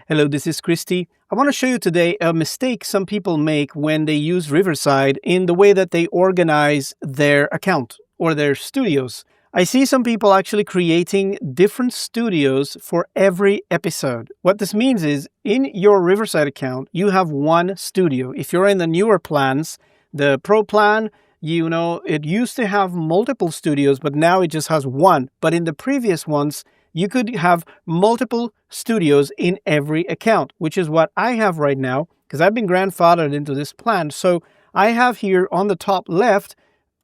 Hello, this is Christy. I want to show you today a mistake some people make when they use Riverside in the way that they organize their account or their studios. I see some people actually creating different studios for every episode. What this means is in your Riverside account, you have one studio. If you're in the newer plans, the Pro plan, it used to have multiple studios, but now it just has one. But in the previous ones, you could have multiple studios in every account, which is what I have right now because I've been grandfathered into this plan. So I have here on the top left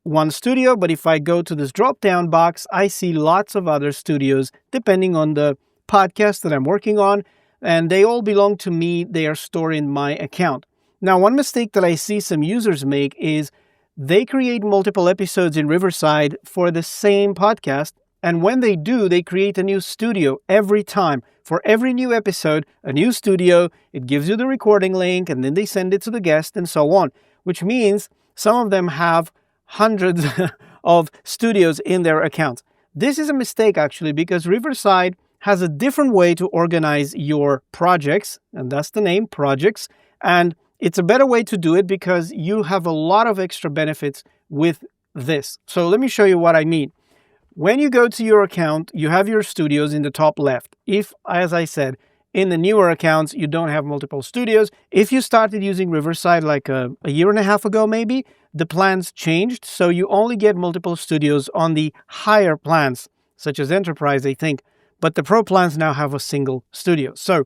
one studio, but if I go to this drop-down box, I see lots of other studios depending on the podcast that I'm working on, and they all belong to me. They are stored in my account. Now, one mistake that I see some users make is they create multiple episodes in Riverside for the same podcast. And when they do, they create a new studio every time. For every new episode, a new studio, it gives you the recording link, and then they send it to the guest and so on, which means some of them have hundreds of studios in their accounts. This is a mistake, actually, because Riverside has a different way to organize your projects, and that's the name, projects. And it's a better way to do it because you have a lot of extra benefits with this. So let me show you what I mean. When you go to your account, you have your studios in the top left. If, as I said, in the newer accounts, you don't have multiple studios. If you started using Riverside like a year and a half ago, maybe, the plans changed. So you only get multiple studios on the higher plans, such as Enterprise, I think. But the Pro plans now have a single studio. So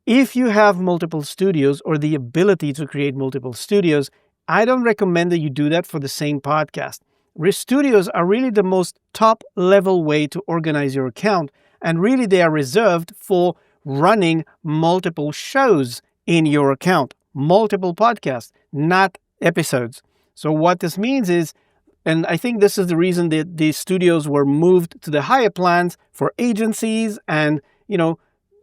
if you have multiple studios or the ability to create multiple studios, I don't recommend that you do that for the same podcast. Studios are really the most top-level way to organize your account, and really they are reserved for running multiple shows in your account, multiple podcasts, not episodes. So what this means is, and I think this is the reason that these studios were moved to the higher plans for agencies and,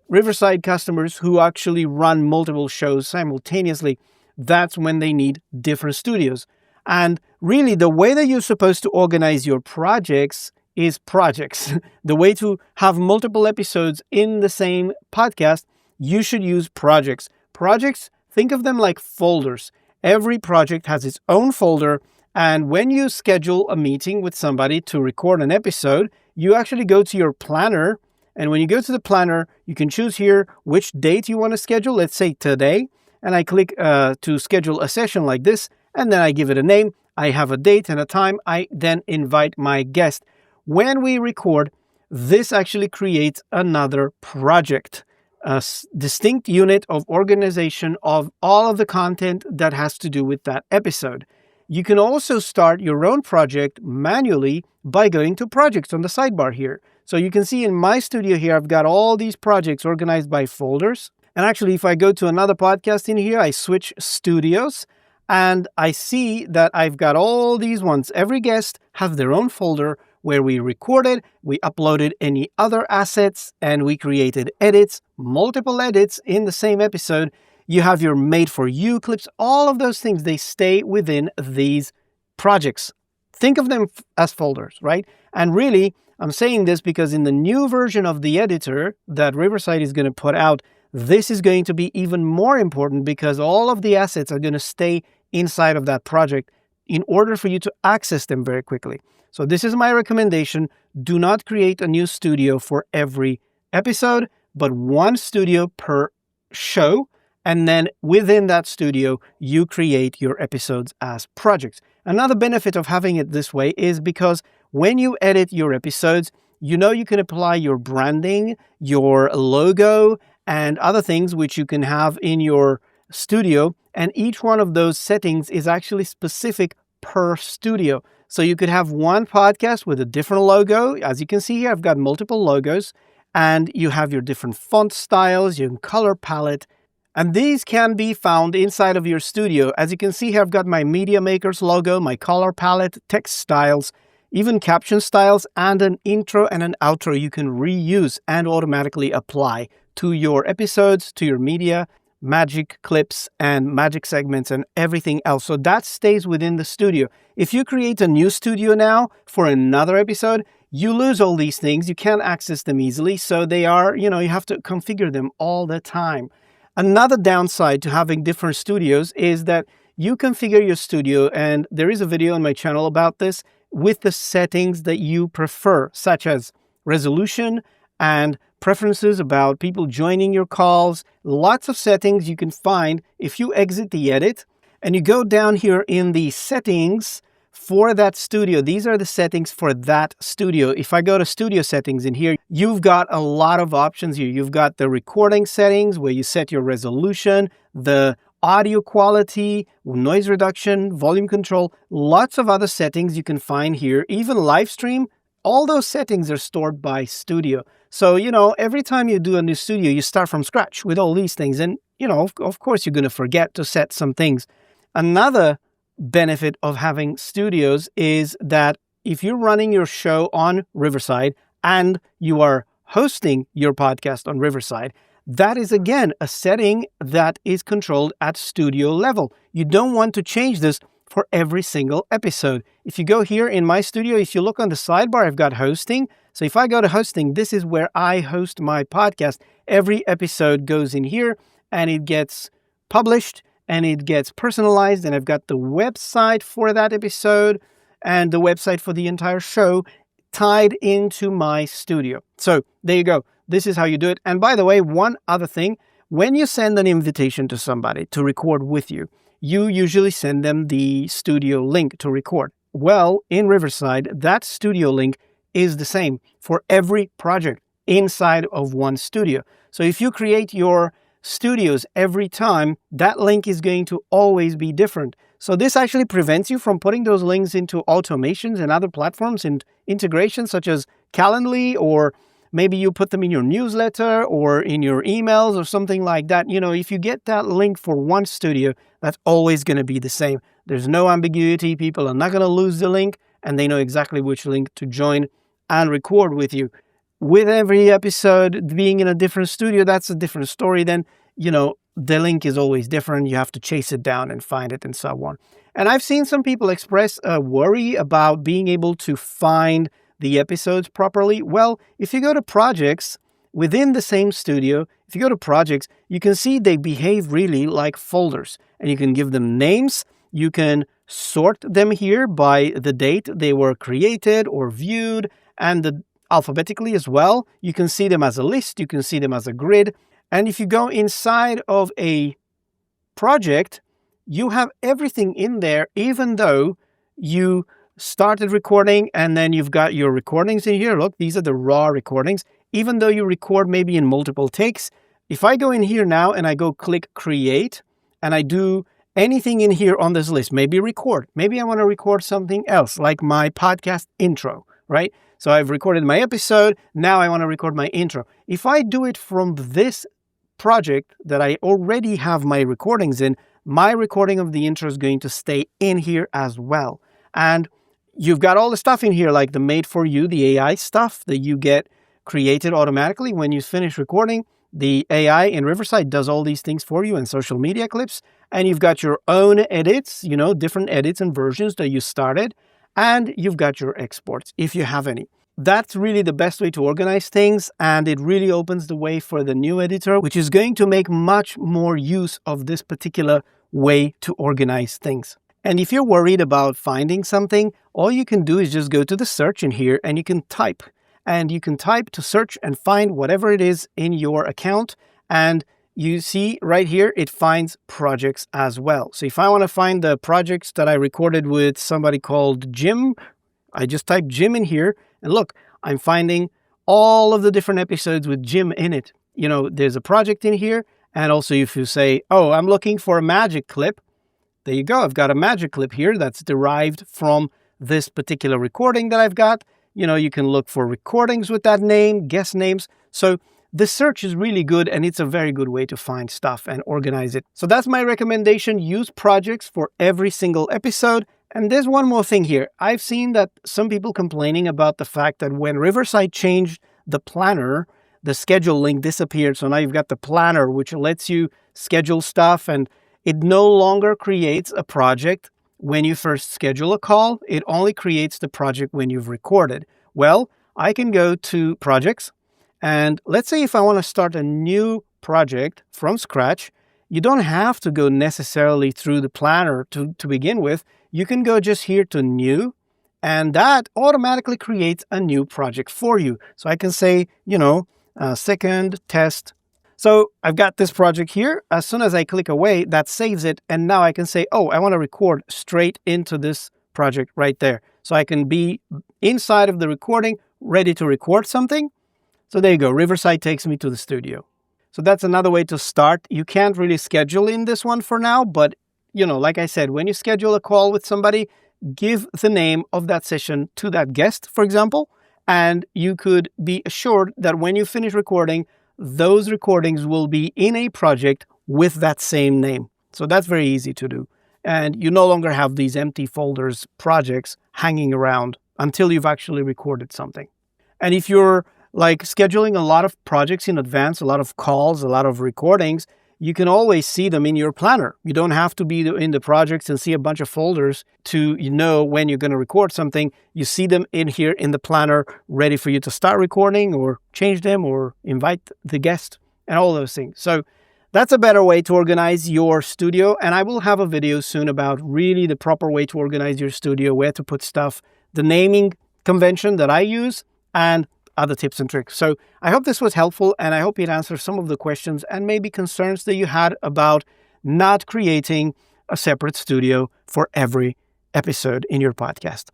Riverside customers who actually run multiple shows simultaneously. That's when they need different studios. And really, the way that you're supposed to organize your projects is projects. The way to have multiple episodes in the same podcast, you should use projects. Projects, think of them like folders. Every project has its own folder. And when you schedule a meeting with somebody to record an episode, you actually go to your planner. And when you go to the planner, you can choose here which date you want to schedule. Let's say today. And I click to schedule a session like this. And then I give it a name. I have a date and a time. I then invite my guest. When we record, this actually creates another project, a distinct unit of organization of all of the content that has to do with that episode. You can also start your own project manually by going to projects on the sidebar here. So you can see in my studio here, I've got all these projects organized by folders. And actually, if I go to another podcast in here, I switch studios. And I see that I've got all these ones. Every guest has their own folder where we recorded, we uploaded any other assets, and we created edits, multiple edits in the same episode. You have your made for you clips, all of those things, they stay within these projects. Think of them as folders, right? And really, I'm saying this because in the new version of the editor that Riverside is going to put out, this is going to be even more important because all of the assets are going to stay inside of that project in order for you to access them very quickly. So this is my recommendation. Do not create a new studio for every episode, but one studio per show. And then within that studio, you create your episodes as projects. Another benefit of having it this way is because when you edit your episodes, you can apply your branding, your logo, and other things which you can have in your studio. And each one of those settings is actually specific per studio. So you could have one podcast with a different logo. As you can see here, I've got multiple logos. And you have your different font styles, your color palette. And these can be found inside of your studio. As you can see here, I've got my Media Makers logo, my color palette, text styles, even caption styles, and an intro and an outro you can reuse and automatically apply to your episodes, to your media, magic clips, and magic segments, and everything else. So that stays within the studio. If you create a new studio now for another episode, you lose all these things. You can't access them easily. So they are, you have to configure them all the time. Another downside to having different studios is that you configure your studio, and there is a video on my channel about this, with the settings that you prefer, such as resolution and preferences about people joining your calls. Lots of settings you can find if you exit the edit and you go down here in the settings for that studio. These are the settings for that studio. If I go to studio settings in here, you've got a lot of options here. You've got the recording settings where you set your resolution, the audio quality, noise reduction, volume control, lots of other settings you can find here. Even live stream, all those settings are stored by studio. So, every time you do a new studio, you start from scratch with all these things. And, of course, you're going to forget to set some things. Another benefit of having studios is that if you're running your show on Riverside and you are hosting your podcast on Riverside, that is, again, a setting that is controlled at studio level. You don't want to change this for every single episode. If you go here in my studio, if you look on the sidebar, I've got hosting. So if I go to hosting, this is where I host my podcast. Every episode goes in here and it gets published and it gets personalized. And I've got the website for that episode and the website for the entire show tied into my studio. So there you go. This is how you do it. And by the way, one other thing, when you send an invitation to somebody to record with you, you usually send them the studio link to record. Well, in Riverside, that studio link is the same for every project inside of one studio. So if you create your studios every time, that link is going to always be different. So this actually prevents you from putting those links into automations and other platforms and integrations such as Calendly, or maybe you put them in your newsletter or in your emails or something like that. If you get that link for one studio, that's always going to be the same. There's no ambiguity. People are not going to lose the link, and they know exactly which link to join and record with you. With every episode being in a different studio, that's a different story. Then, the link is always different. You have to chase it down and find it and so on. And I've seen some people express a worry about being able to find the episodes properly. Well, if you go to projects within the same studio, if you go to projects, you can see they behave really like folders, and you can give them names. You can sort them here by the date they were created or viewed, and alphabetically as well. You can see them as a list. You can see them as a grid. And if you go inside of a project, you have everything in there, even though you started recording and then you've got your recordings in here. Look, these are the raw recordings. Even though you record maybe in multiple takes, if I go in here now and I go click create and I do anything in here on this list, maybe record, maybe I want to record something else like my podcast intro, right? So I've recorded my episode. Now I want to record my intro. If I do it from this project that I already have my recordings in, my recording of the intro is going to stay in here as well. And you've got all the stuff in here, like the made for you, the AI stuff that you get created automatically when you finish recording. The AI in Riverside does all these things for you, and social media clips. And you've got your own edits, different edits and versions that you started. And you've got your exports, if you have any. That's really the best way to organize things, and it really opens the way for the new editor, which is going to make much more use of this particular way to organize things. And if you're worried about finding something, all you can do is just go to the search in here and you can type. And you can type to search and find whatever it is in your account. And you see right here, it finds projects as well. So if I want to find the projects that I recorded with somebody called Jim, I just type Jim in here. And look, I'm finding all of the different episodes with Jim in it. There's a project in here. And also if you say, oh, I'm looking for a magic clip, there you go. I've got a magic clip here that's derived from this particular recording that I've got. You can look for recordings with that name, guest names. So the search is really good, and it's a very good way to find stuff and organize it. So that's my recommendation. Use projects for every single episode. And there's one more thing here. I've seen that some people complaining about the fact that when Riverside changed the planner, the schedule link disappeared. So now you've got the planner, which lets you schedule stuff, and it no longer creates a project when you first schedule a call. It only creates the project when you've recorded. Well, I can go to projects. And let's say if I want to start a new project from scratch, you don't have to go necessarily through the planner to begin with. You can go just here to new, and that automatically creates a new project for you. So I can say, second test. So I've got this project here. As soon as I click away, that saves it. And now I can say, oh, I want to record straight into this project right there. So I can be inside of the recording, ready to record something. So there you go. Riverside takes me to the studio. So that's another way to start. You can't really schedule in this one for now, but like I said, when you schedule a call with somebody, give the name of that session to that guest, for example, and you could be assured that when you finish recording, those recordings will be in a project with that same name. So that's very easy to do. And you no longer have these empty folders, projects hanging around until you've actually recorded something. And if you're like scheduling a lot of projects in advance, a lot of calls, a lot of recordings, you can always see them in your planner. You don't have to be in the projects and see a bunch of folders to know when you're going to record something. You see them in here in the planner, ready for you to start recording or change them or invite the guest and all those things. So that's a better way to organize your studio. And I will have a video soon about really the proper way to organize your studio, where to put stuff, the naming convention that I use, and other tips and tricks. So I hope this was helpful, and I hope it answers some of the questions and maybe concerns that you had about not creating a separate studio for every episode in your podcast.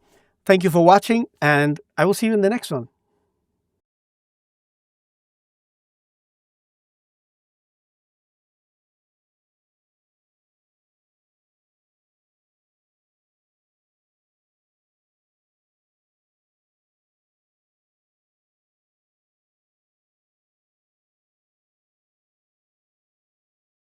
Thank you for watching, and I will see you in the next one.